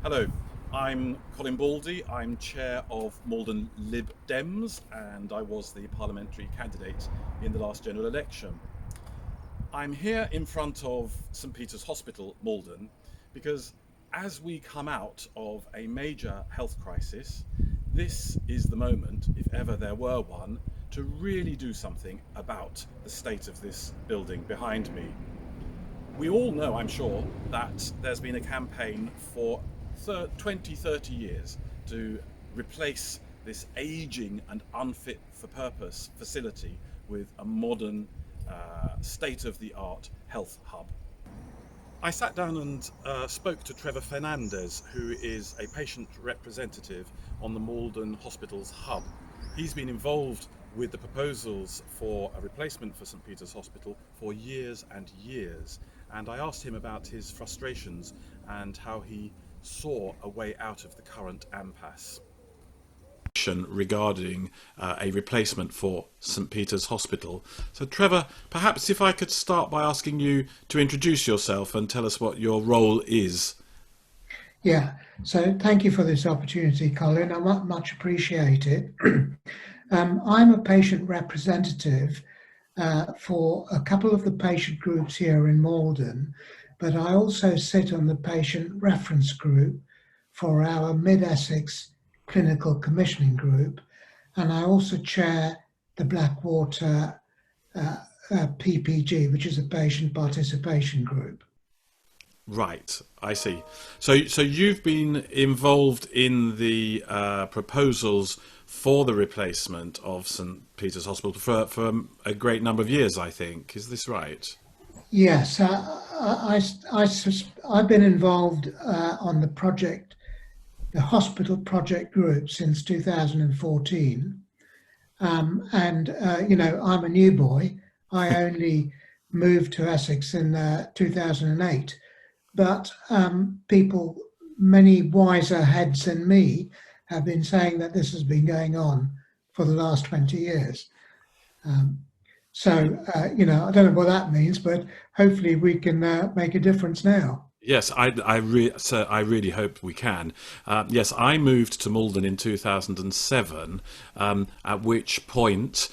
Hello, I'm Colin Baldy. I'm chair of Maldon Lib Dems, and I was the parliamentary candidate in the last general election. I'm here in front of St Peter's Hospital, Maldon, because as we come out of a major health crisis, this is the moment, if ever there were one, to really do something about the state of this building behind me. We all know, I'm sure, that there's been a campaign for 20, 30 years to replace this aging and unfit for purpose facility with a modern, state of the art health hub. I sat down and spoke to Trevor Fernandes, who is a patient representative on the Maldon Hospital's hub. He's been involved with the proposals for a replacement for St Peter's Hospital for years and years, and I asked him about his frustrations and how he saw a way out of the current impasse regarding a replacement for St Peter's Hospital. So Trevor, perhaps if I could start by asking you to introduce yourself and tell us what your role is. Yeah, so thank you for this opportunity, Colin. I much appreciate it. I'm a patient representative for a couple of the patient groups here in Maldon, but I also sit on the patient reference group for our Mid-Essex Clinical Commissioning Group, and I also chair the Blackwater PPG, which is a patient participation group. Right, I see. So you've been involved in the proposals for the replacement of St Peter's Hospital for a great number of years, I think. Is this right? Yes, I've been involved on the project, the hospital project group since 2014. I'm a new boy. I only moved to Essex in 2008. But people, many wiser heads than me, have been saying that this has been going on for the last 20 years. I don't know what that means, but hopefully we can make a difference now. Yes, I really hope we can. Yes, I moved to Maldon in 2007, at which point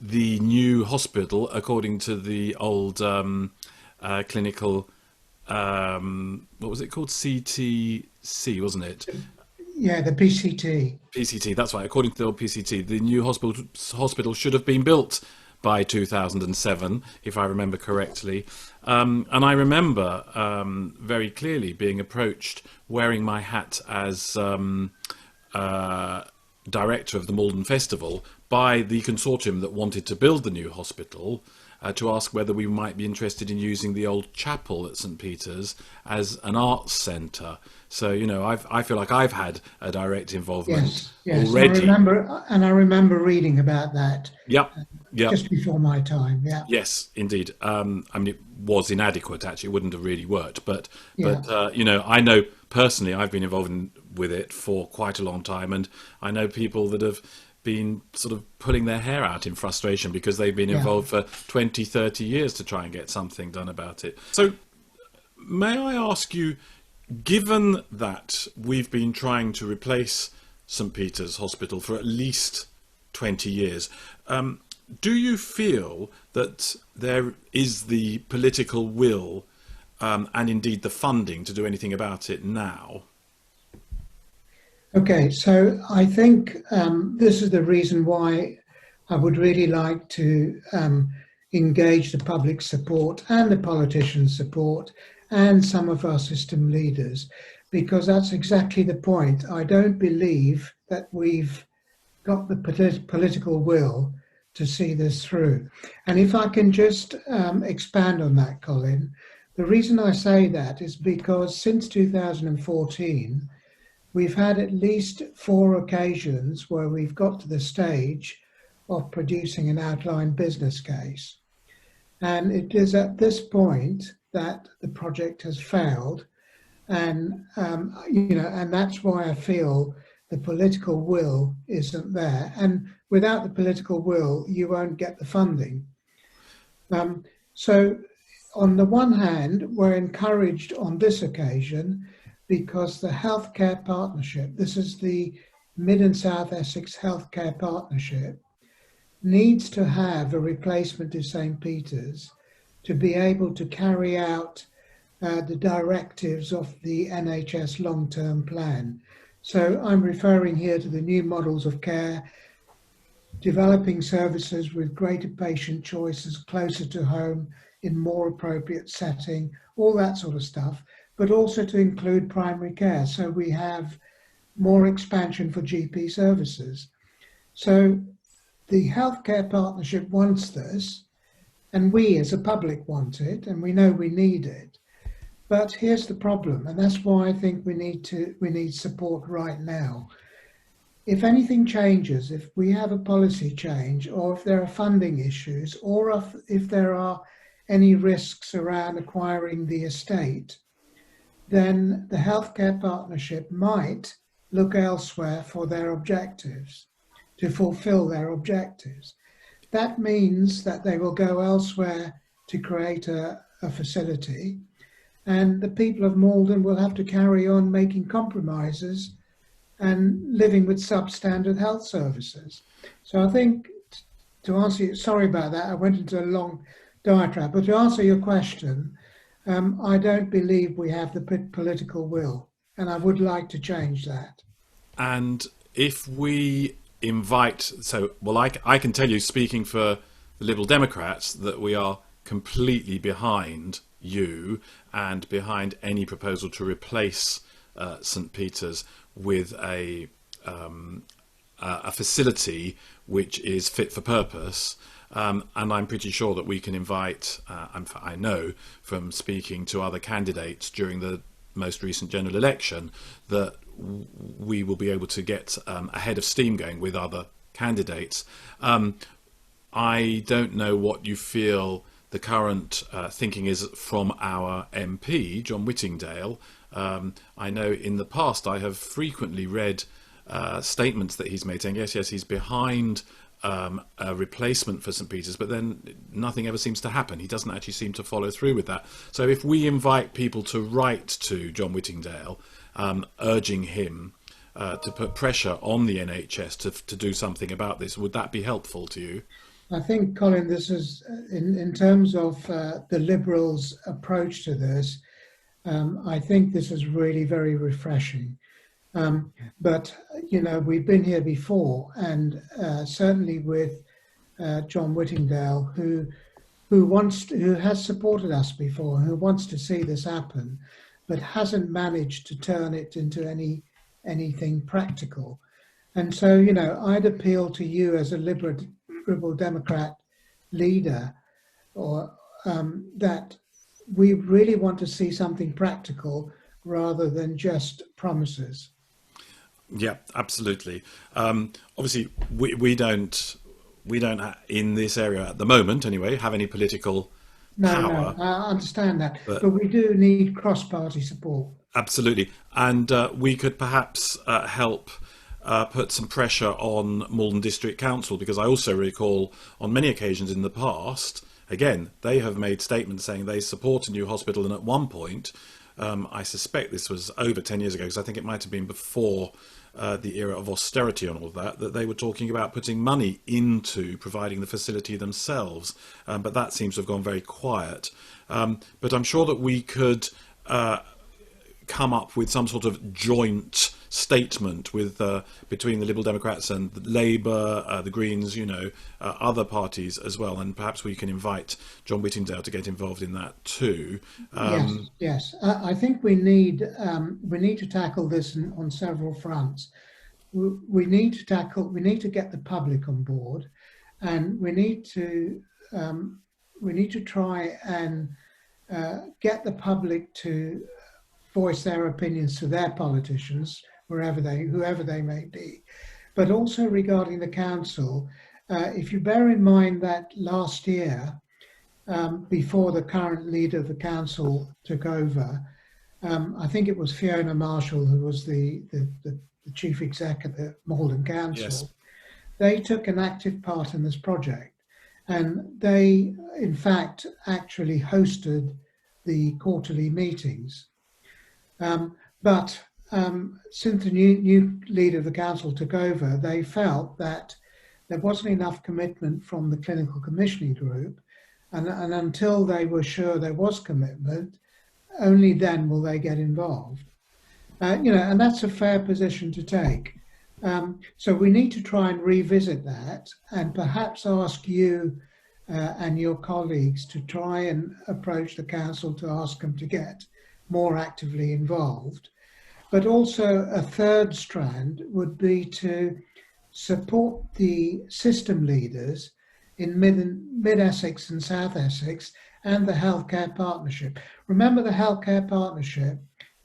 the new hospital, according to the old clinical, what was it called? CTC, wasn't it? Yeah, the PCT. PCT, that's right. According to the old PCT, the new hospital should have been built by 2007, if I remember correctly. And I remember very clearly being approached, wearing my hat as director of the Maldon Festival, by the consortium that wanted to build the new hospital, to ask whether we might be interested in using the old chapel at St Peter's as an arts centre. So, I feel like I've had a direct involvement Yes, already. I remember reading about that. Yep, yep. Just before my time. Yeah. Yes, indeed. I mean, it was inadequate. Actually, it wouldn't have really worked. But Yeah. I know personally, I've been involved with it for quite a long time, and I know people that have been sort of pulling their hair out in frustration because they've been Yeah. involved for 20, 30 years to try and get something done about it. So, may I ask you, given that we've been trying to replace St Peter's Hospital for at least 20 years, do you feel that there is the political will and indeed the funding to do anything about it now? Okay, so I think this is the reason why I would really like to engage the public support and the politicians' support and some of our system leaders, because that's exactly the point. I don't believe that we've got the political will to see this through. And if I can just expand on that, Colin, the reason I say that is because since 2014, we've had at least 4 occasions where we've got to the stage of producing an outline business case. And it is at this point that the project has failed. And that's why I feel the political will isn't there. And without the political will, you won't get the funding. So on the one hand, we're encouraged on this occasion because the Healthcare Partnership, this is the Mid and South Essex Healthcare Partnership, needs to have a replacement to St. Peter's to be able to carry out the directives of the NHS long-term plan. So I'm referring here to the new models of care, developing services with greater patient choices closer to home in more appropriate setting, all that sort of stuff, but also to include primary care. So we have more expansion for GP services. So the Healthcare Partnership wants this, and we as a public want it, and we know we need it. But here's the problem, and that's why I think we need support right now. If anything changes, if we have a policy change, or if there are funding issues, or if there are any risks around acquiring the estate, then the Healthcare Partnership might look elsewhere for their objectives, to fulfill their objectives. That means that they will go elsewhere to create a facility, and the people of Maldon will have to carry on making compromises and living with substandard health services. So I think, to answer you, sorry about that, I went into a long diatribe, but to answer your question, I don't believe we have the political will, and I would like to change that. And if we invite, I can tell you, speaking for the Liberal Democrats, that we are completely behind you and behind any proposal to replace St. Peter's with a facility which is fit for purpose. And I'm pretty sure that we can invite, I know from speaking to other candidates during the most recent general election, that we will be able to get a head of steam going with other candidates. I don't know what you feel the current thinking is from our MP, John Whittingdale. I know in the past I have frequently read statements that he's made saying, yes, he's behind a replacement for St. Peter's, but then nothing ever seems to happen. He doesn't actually seem to follow through with that. So if we invite people to write to John Whittingdale, urging him to put pressure on the NHS to do something about this, would that be helpful to you? I think, Colin, this is, in terms of the Liberals' approach to this, I think this is really very refreshing. But, we've been here before, and certainly with John Whittingdale, who has supported us before, who wants to see this happen, but hasn't managed to turn it into anything practical. And so, I'd appeal to you as a Liberal Democrat leader, or that we really want to see something practical rather than just promises. Yeah, absolutely. Obviously, we don't in this area at the moment, anyway, have any political power. No, I understand that, but we do need cross-party support. Absolutely, and we could perhaps help put some pressure on Maldon District Council, because I also recall on many occasions in the past, again, they have made statements saying they support a new hospital, and at one point, I suspect this was over 10 years ago, because I think it might have been before the era of austerity and all of that they were talking about putting money into providing the facility themselves, but that seems to have gone very quiet. But I'm sure that we could come up with some sort of joint statement with between the Liberal Democrats and Labour, the Greens, other parties as well, and perhaps we can invite John Whittingdale to get involved in that too. Yes. I think we need to tackle this on several fronts. We need to get the public on board, and we need to try and get the public to voice their opinions to their politicians, whoever they may be. But also regarding the council, if you bear in mind that last year, before the current leader of the council took over, I think it was Fiona Marshall, who was the chief executive at Maldon Council. Yes. They took an active part in this project, and they, in fact, actually hosted the quarterly meetings. But since the new leader of the council took over, they felt that there wasn't enough commitment from the clinical commissioning group, and until they were sure there was commitment, only then will they get involved. And that's a fair position to take. So we need to try and revisit that, and perhaps ask you and your colleagues to try and approach the council to ask them to get more actively involved. But also a third strand would be to support the system leaders in Mid Essex and South Essex and the Healthcare Partnership. Remember, the Healthcare Partnership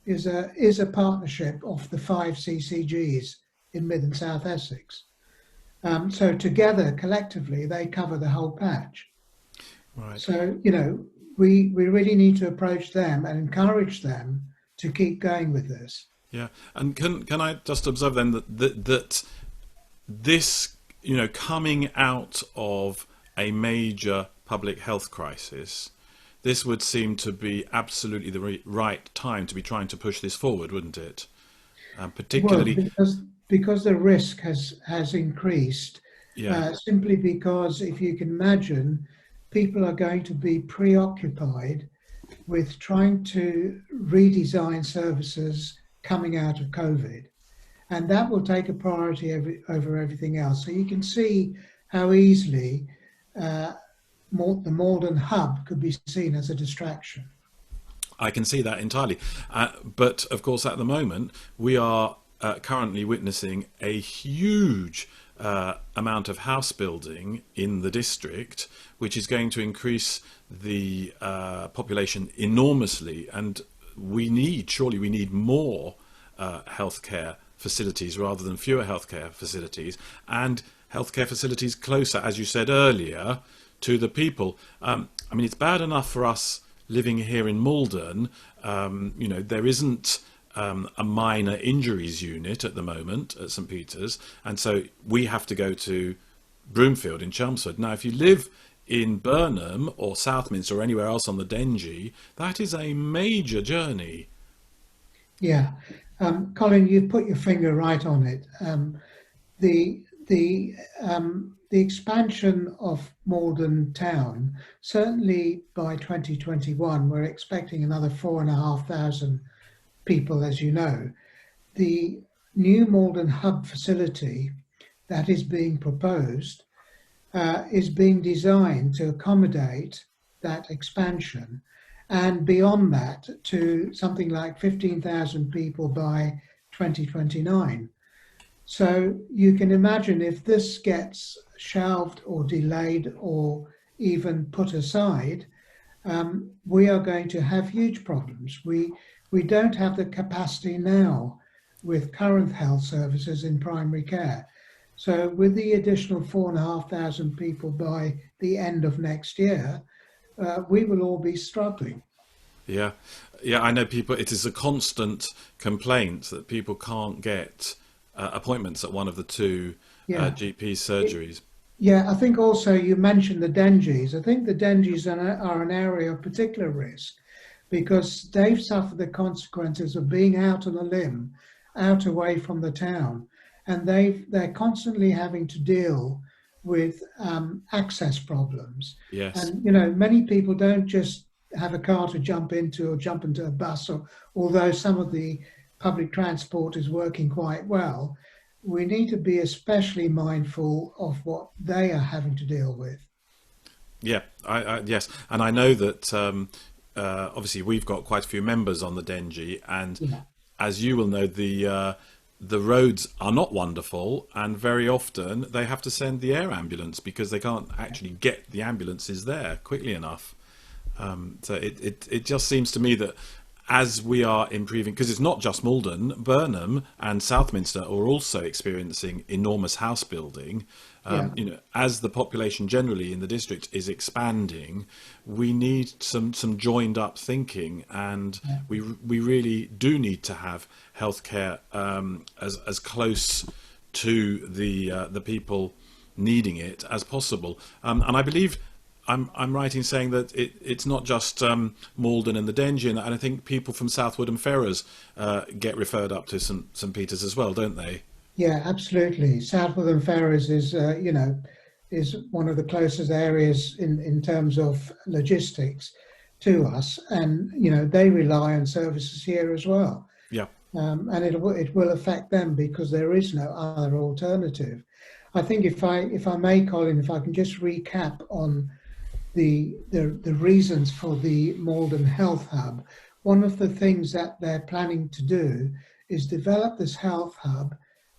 is a partnership of the 5 CCGs in Mid and South Essex. So together, collectively, they cover the whole patch. Right. So, we really need to approach them and encourage them to keep going with this. Yeah, and can I just observe then that this, coming out of a major public health crisis, this would seem to be absolutely the right time to be trying to push this forward, wouldn't it? Particularly, well, because the risk has increased. yeah, Simply because, if you can imagine, people are going to be preoccupied with trying to redesign services coming out of COVID. And that will take a priority over everything else. So you can see how easily the Maldon Hub could be seen as a distraction. I can see that entirely. But of course, at the moment, we are currently witnessing a huge amount of house building in the district, which is going to increase the population enormously. And surely we need more healthcare facilities rather than fewer healthcare facilities, and healthcare facilities closer, as you said earlier, to the people. It's bad enough for us living here in Maldon. There isn't a minor injuries unit at the moment at St Peter's, and so we have to go to Broomfield in Chelmsford. Now, if you live in Burnham or Southminster or anywhere else on the Dengie, that is a major journey. Yeah, Colin, you've put your finger right on it. The expansion of Maldon Town, certainly by 2021, we're expecting another 4,500 people, as you know. The new Maldon Hub facility that is being proposed is being designed to accommodate that expansion, and beyond that to something like 15,000 people by 2029. So you can imagine, if this gets shelved or delayed or even put aside, we are going to have huge problems. We don't have the capacity now with current health services in primary care. So with the additional 4,500 people by the end of next year, we will all be struggling. Yeah, I know people. It is a constant complaint that people can't get appointments at one of the two Yeah. GP surgeries. Yeah, I think also you mentioned the Dengies. I think the Dengies are an area of particular risk because they've suffered the consequences of being out on a limb, out away from the town, and they're constantly having to deal with access problems. Yes. And many people don't just have a car to jump into or jump into a bus, or although some of the public transport is working quite well, we need to be especially mindful of what they are having to deal with. Yeah, yes, and I know that obviously we've got quite a few members on the Dengie, and Yeah. as you will know, the roads are not wonderful, and very often they have to send the air ambulance because they can't actually get the ambulances there quickly enough. So it just seems to me that as we are improving, because it's not just Maldon, Burnham and Southminster are also experiencing enormous house building. As the population generally in the district is expanding, we need some joined up thinking, and we really do need to have healthcare as close to the people needing it as possible. And I believe I'm right in saying that it's not just Maldon and the Dengie, and I think people from Southwood and Ferrers get referred up to St Peter's as well, don't they? Yeah, absolutely. Southwood and Ferrers is, is one of the closest areas in terms of logistics to us, and they rely on services here as well. Yeah, And it will affect them because there is no other alternative. I think if I may, Colin, if I can just recap on the reasons for the Maldon Health Hub. One of the things that they're planning to do is develop this health hub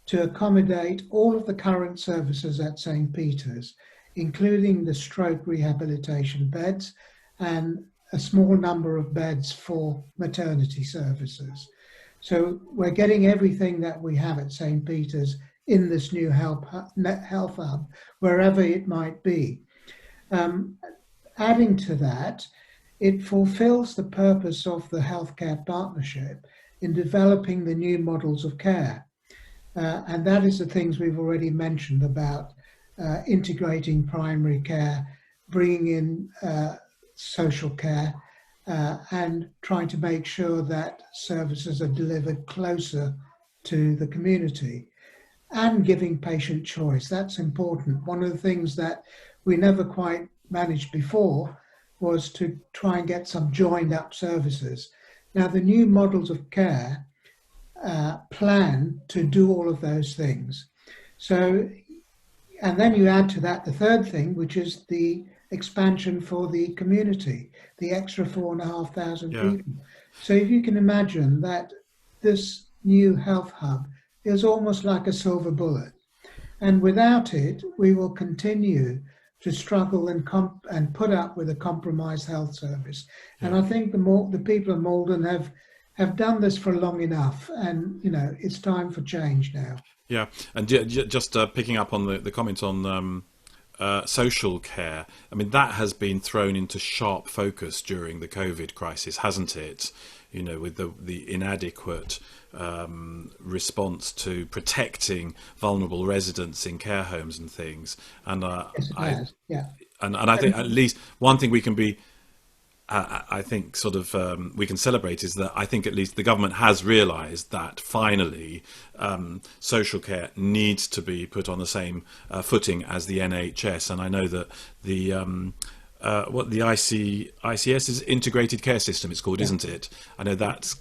to accommodate all of the current services at St. Peter's, including the stroke rehabilitation beds and a small number of beds for maternity services. So we're getting everything that we have at St. Peter's in this new health hub, wherever it might be. Um, Adding to that, it fulfills the purpose of the healthcare partnership in developing the new models of care. And that is the things we've already mentioned about integrating primary care, bringing in social care, and trying to make sure that services are delivered closer to the community, and giving patient choice. That's important. One of the things that we never quite managed before was to try and get some joined up services. Now, the new models of care plan to do all of those things. So, and then you add to that the third thing, which is the expansion for the community, the extra 4,500 people. So if you can imagine that this new health hub is almost like a silver bullet. And without it, we will continue to struggle and put up with a compromised health service. Yeah. And I think the people of Maldon have done this for long enough, and it's time for change now. Yeah, and just picking up on the comment on social care, I mean, that has been thrown into sharp focus during the COVID crisis, hasn't it? With the inadequate response to protecting vulnerable residents in care homes and things. And yes, it has. Yeah. And I think at least one thing we can be, I think, sort of we can celebrate is that I think at least the government has realised that finally social care needs to be put on the same footing as the NHS. And I know that the what the ICS is integrated care system, it's called, isn't it? I know that's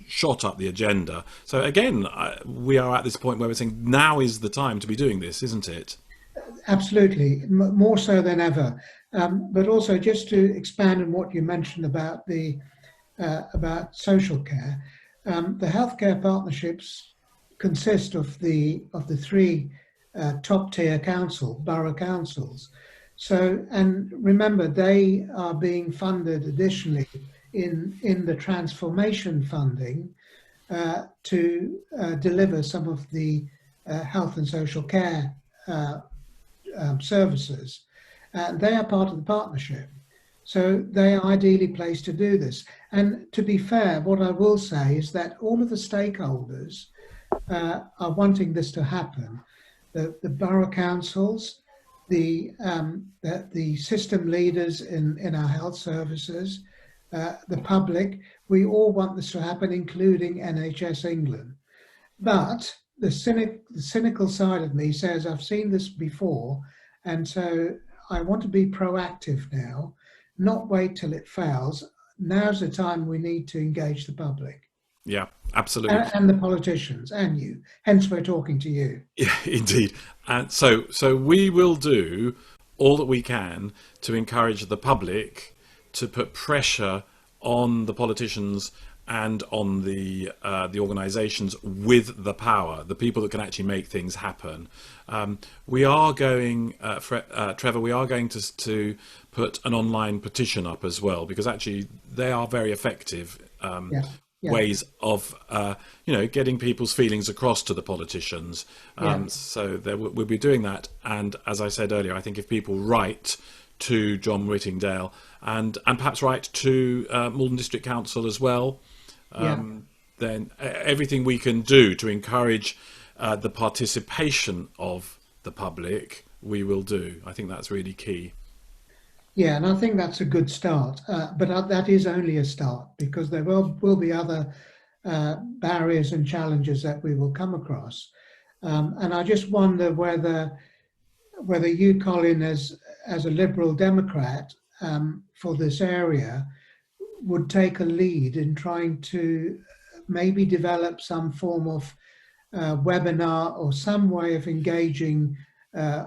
shot up the agenda. So again, we are at this point where we're saying now is the time to be doing this, isn't it? Absolutely, more so than ever. But also, just to expand on what you mentioned about about social care, the healthcare partnerships consist of the three top tier borough councils. So, and remember, they are being funded additionally in the transformation funding to deliver some of the health and social care services. They are part of the partnership. So they are ideally placed to do this. And to be fair, what I will say is that all of the stakeholders are wanting this to happen. The borough councils, the system leaders in our health services, the public, we all want this to happen, including NHS England. But the cynical side of me says, I've seen this before, and so I want to be proactive now, not wait till it fails. Now's the time we need to engage the public. Yeah, absolutely. And the politicians and you. Hence, we're talking to you. Yeah, indeed. And so we will do all that we can to encourage the public to put pressure on the politicians and on the organisations with the power, the people that can actually make things happen. We are going, Trevor, we are going to put an online petition up as well, because actually they are very effective ways of, getting people's feelings across to the politicians. So we'll be doing that. And as I said earlier, I think if people write to John Whittingdale and perhaps write to Maldon District Council as well, then everything we can do to encourage the participation of the public, we will do. I think that's really key. Yeah, and I think that's a good start. But that is only a start because there will be other barriers and challenges that we will come across. And I just wonder whether you, Colin, as a Liberal Democrat for this area, would take a lead in trying to maybe develop some form of webinar or some way of engaging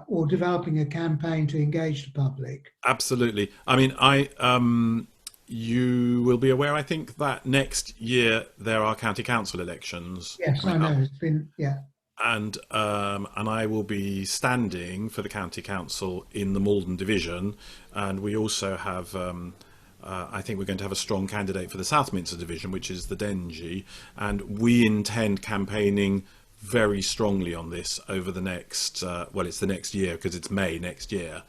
or developing a campaign to engage the public. Absolutely. I mean, you will be aware, I think, that next year there are county council elections Yes, I coming up, know. It's been, yeah, and I will be standing for the county council in the Maldon division, and we also have. I think we're going to have a strong candidate for the Southminster division, which is the Dengie, and we intend campaigning very strongly on this over the next. Well, it's the next year because it's May next year.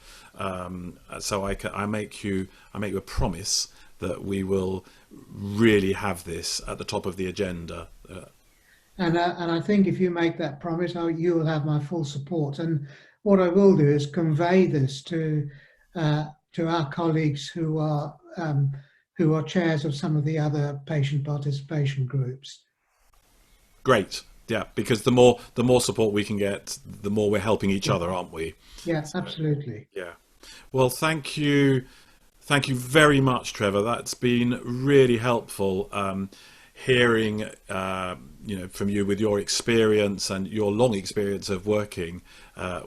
So I make you a promise that we will really have this at the top of the agenda. and I think if you make that promise, you will have my full support. And what I will do is convey this to our colleagues who are chairs of some of the other patient participation groups. Great, yeah, because the more support we can get, the more we're helping each Yeah, other, aren't we? yeah, So, absolutely. yeah. Well, thank you very much, Trevor. That's been really helpful. Hearing, from you with your experience and your long experience of working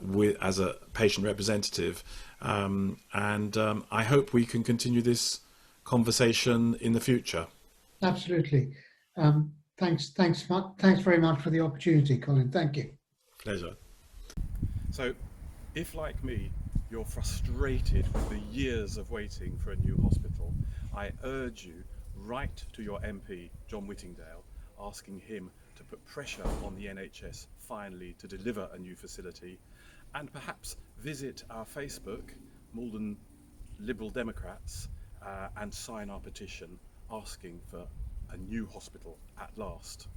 with as a patient representative, and I hope we can continue this conversation in the future. Absolutely. Thanks very much for the opportunity, Colin. Thank you. Pleasure. So, if like me, you're frustrated with the years of waiting for a new hospital, I urge you write to your MP, John Whittingdale, asking him to put pressure on the NHS finally to deliver a new facility, and perhaps visit our Facebook, Maldon Liberal Democrats, and sign our petition asking for a new hospital at last.